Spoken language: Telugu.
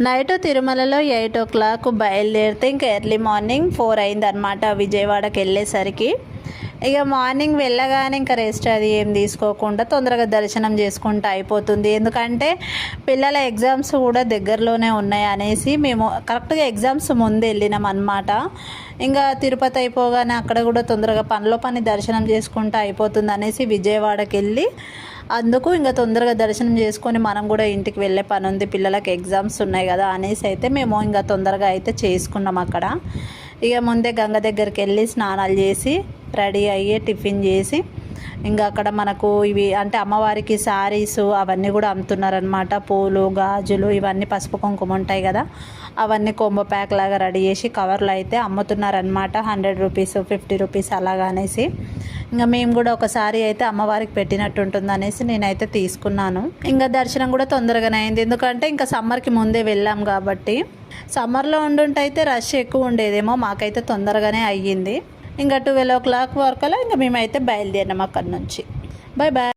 నైట్ తిరుమలలో 8 o'clock బయలుదేరితే ఇంకా ఎర్లీ మార్నింగ్ 4 అయిందనమాట విజయవాడకి వెళ్ళేసరికి. ఇక మార్నింగ్ వెళ్ళగానే ఇంకా రెస్ట్ అది ఏం తీసుకోకుండా తొందరగా దర్శనం చేసుకుంటూ అయిపోతుంది. ఎందుకంటే పిల్లల ఎగ్జామ్స్ కూడా దగ్గరలోనే ఉన్నాయి అనేసి మేము కరెక్ట్గా ఎగ్జామ్స్ ముందు వెళ్ళినాం అనమాట. ఇంకా తిరుపతి అయిపోగానే అక్కడ కూడా తొందరగా పనిలో పని దర్శనం చేసుకుంటూ అయిపోతుంది అనేసి విజయవాడకి వెళ్ళి అందుకు ఇంకా తొందరగా దర్శనం చేసుకొని మనం కూడా ఇంటికి వెళ్ళే పని ఉంది, పిల్లలకి ఎగ్జామ్స్ ఉన్నాయి కదా అనేసి అయితే మేము ఇంకా తొందరగా అయితే చేసుకున్నాం అక్కడ. ఇక ముందే గంగ దగ్గరికి వెళ్ళి స్నానాలు చేసి రెడీ అయ్యి టిఫిన్ చేసి ఇంకా అక్కడ మనకు ఇవి అంటే అమ్మవారికి శారీస్ అవన్నీ కూడా అమ్ముతున్నారనమాట. పూలు గాజులు ఇవన్నీ పసుపు కుంకుమ ఉంటాయి కదా, అవన్నీ కొంబో ప్యాక్ లాగా రెడీ చేసి కవర్లో అయితే అమ్ముతున్నారనమాట. 100 రూపీస్ 50 రూపీస్ అలాగా అనేసి ఇంకా మేము కూడా ఒకసారి అయితే అమ్మవారికి పెట్టినట్టు ఉంటుంది అనేసి నేనైతే తీసుకున్నాను. ఇంకా దర్శనం కూడా తొందరగానే అయింది, ఎందుకంటే ఇంకా సమ్మర్కి ముందే వెళ్ళాం కాబట్టి. సమ్మర్లో ఉండుంటే అయితే రష్ ఎక్కువ ఉండేదేమో, మాకైతే తొందరగానే అయ్యింది. ఇంకా 12 o'clock వరకులా ఇంకా మేమైతే బయలుదేరినాం అక్కడి నుంచి. Bye bye.